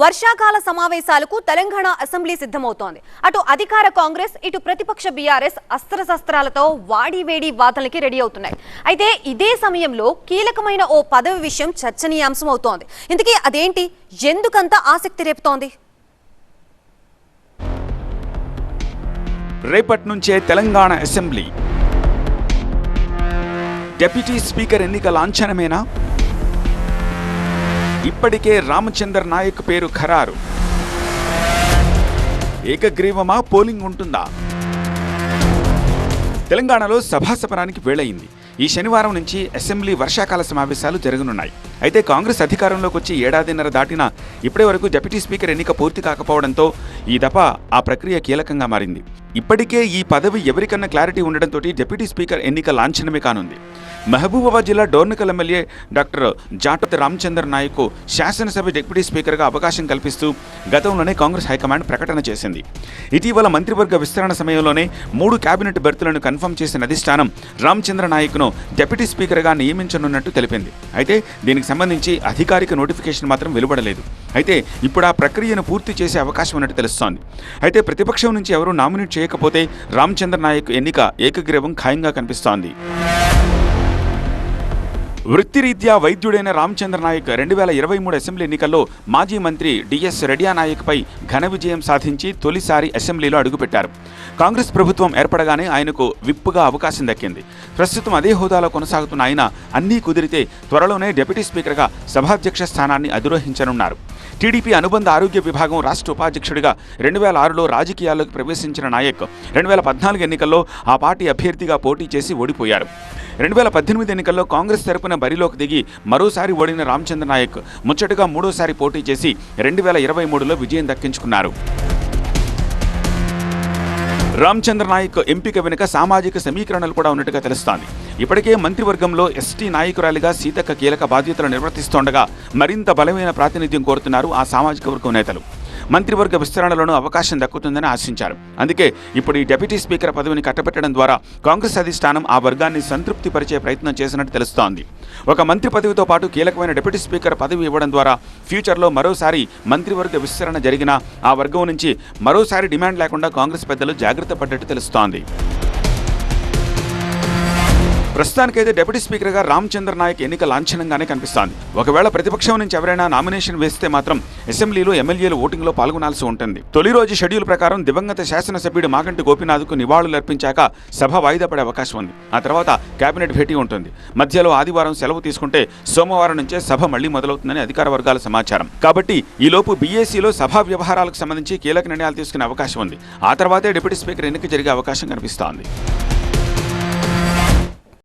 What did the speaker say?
వర్షాకాల సమావేశాలకు తెలంగాణ అసెంబ్లీ సిద్ధమవుతోంది. అటు అధికార కాంగ్రెస్, ఇటు ప్రతిపక్ష బీఆర్ఎస్ అస్త్రశస్త్రాలతో వాడివేడి వాదనలకి రెడీ అవుతున్నాయి. అయితే ఇదే సమయంలో కీలకమైన ఓ పదవి విషయం చర్చనీయాంశం అవుతోంది. ఇంతకీ అదేంటి, ఎందుకంత ఆసక్తి రేపుతోంది? రేపటి నుంచే తెలంగాణ అసెంబ్లీ డిప్యూటీ స్పీకర్ ఎన్నిక లాంఛనమేనా? ఇప్పటికే రామచంద్ర నాయక్ పేరు ఖరారు. ఏకగ్రీవమా, పోలింగ్ ఉంటుందా? తెలంగాణలో సభాసపరానికి వేళయింది. ఈ శనివారం నుంచి అసెంబ్లీ వర్షాకాల సమావేశాలు జరగనున్నాయి. అయితే కాంగ్రెస్ అధికారంలోకి వచ్చి ఏడాదిన్నర దాటినా ఇప్పటి వరకు డిప్యూటీ స్పీకర్ ఎన్నిక పూర్తి కాకపోవడంతో ఈ దఫా ఆ ప్రక్రియ కీలకంగా మారింది. ఇప్పటికే ఈ పదవి ఎవరికన్నా క్లారిటీ ఉండడంతో డిప్యూటీ స్పీకర్ ఎన్నిక లాంఛనమే కానుంది. మహబూబాబాద్ జిల్లా డోర్నకల్ ఎమ్మెల్యే డాక్టర్ జాటోత్ రామచంద్ర నాయక్ శాసనసభ డిప్యూటీ స్పీకర్గా అవకాశం కల్పిస్తూ గతంలోనే కాంగ్రెస్ హైకమాండ్ ప్రకటన చేసింది. ఇటీవల మంత్రివర్గ విస్తరణ సమయంలోనే 3 కేబినెట్ బెర్తులను కన్ఫర్మ్ చేసిన అధిష్టానం రామచంద్ర నాయక్ను డిప్యూటీ స్పీకర్గా నియమించనున్నట్టు తెలిపింది. అయితే దీనికి సంబంధించి అధికారిక నోటిఫికేషన్ మాత్రం వెలువడలేదు. అయితే ఇప్పుడు ఆ ప్రక్రియను పూర్తి చేసే అవకాశం ఉన్నట్టు తెలుస్తోంది. అయితే ప్రతిపక్షం నుంచి ఎవరూ నామినేట్ చేయకపోతే రామచంద్ర నాయక్ ఎన్నిక ఏకగ్రీవం ఖాయంగా కనిపిస్తోంది. వృత్తిరీత్యా వైద్యుడైన రామచంద్ర నాయక్ 2023 అసెంబ్లీ ఎన్నికల్లో మాజీ మంత్రి డిఎస్ రెడ్డియా నాయక్పై ఘన విజయం సాధించి తొలిసారి అసెంబ్లీలో అడుగుపెట్టారు. కాంగ్రెస్ ప్రభుత్వం ఏర్పడగానే ఆయనకు విప్పుగా అవకాశం దక్కింది. ప్రస్తుతం అదే హోదాలో కొనసాగుతున్న ఆయన అన్నీ కుదిరితే త్వరలోనే డిప్యూటీ స్పీకర్గా సభాధ్యక్ష స్థానాన్ని అధిరోహించనున్నారు. టీడీపీ అనుబంధ ఆరోగ్య విభాగం రాష్ట్ర ఉపాధ్యక్షుడిగా 2006లో రాజకీయాల్లోకి ప్రవేశించిన నాయక్ 2014 ఎన్నికల్లో ఆ పార్టీ అభ్యర్థిగా పోటీ చేసి ఓడిపోయారు. 2018 ఎన్నికల్లో కాంగ్రెస్ తరపున బరిలోకి దిగి మరోసారి ఓడిన రామచంద్ర నాయక్ ముచ్చటగా మూడోసారి పోటీ చేసి 2023లో విజయం దక్కించుకున్నారు. రామచంద్ర నాయక్ ఎంపిక వెనుక సామాజిక సమీకరణలు కూడా ఉన్నట్టుగా తెలుస్తోంది. ఇప్పటికే మంత్రివర్గంలో ఎస్టీ నాయకురాలిగా సీతక్క కీలక బాధ్యతలు నిర్వర్తిస్తుండగా మరింత బలమైన ప్రాతినిధ్యం కోరుతున్నారు ఆ సామాజిక వర్గం నేతలు. మంత్రివర్గ విస్తరణలోనూ అవకాశం దక్కుతుందని ఆశించారు. అందుకే ఇప్పుడు ఈ డిప్యూటీ స్పీకర్ పదవిని కట్టబెట్టడం ద్వారా కాంగ్రెస్ అధిష్టానం ఆ వర్గాన్ని సంతృప్తిపరిచే ప్రయత్నం చేసినట్టు తెలుస్తోంది. ఒక మంత్రి పదవితో పాటు కీలకమైన డిప్యూటీ స్పీకర్ పదవి ఇవ్వడం ద్వారా ఫ్యూచర్లో మరోసారి మంత్రివర్గ విస్తరణ జరిగినా ఆ వర్గం నుంచి మరోసారి డిమాండ్ లేకుండా కాంగ్రెస్ పెద్దలు జాగ్రత్త పడ్డట్టు తెలుస్తోంది. ప్రస్తుతానికైతే డిప్యూటీ స్పీకర్గా రామచంద్ర నాయక్ ఎన్నిక లాంఛనంగానే కనిపిస్తోంది. ఒకవేళ ప్రతిపక్షం నుంచి ఎవరైనా నామినేషన్ వేస్తే మాత్రం అసెంబ్లీలో ఎమ్మెల్యేలు ఓటింగ్లో పాల్గొనాల్సి ఉంటుంది. తొలి రోజు షెడ్యూల్ ప్రకారం దివంగత శాసనసభ్యుడు మాగంటి గోపీనాథ్కు నివాళులర్పించాక సభ వాయిదా పడే అవకాశం ఉంది. ఆ తర్వాత కేబినెట్ భేటీ ఉంటుంది. మధ్యలో ఆదివారం సెలవు తీసుకుంటే సోమవారం నుంచే సభ మళ్లీ మొదలవుతుందని అధికార వర్గాల సమాచారం. కాబట్టి ఈలోపు బీఏసీలో సభా వ్యవహారాలకు సంబంధించి కీలక నిర్ణయాలు తీసుకునే అవకాశం ఉంది. ఆ తర్వాతే డిప్యూటీ స్పీకర్ ఎన్నిక జరిగే అవకాశం కనిపిస్తోంది.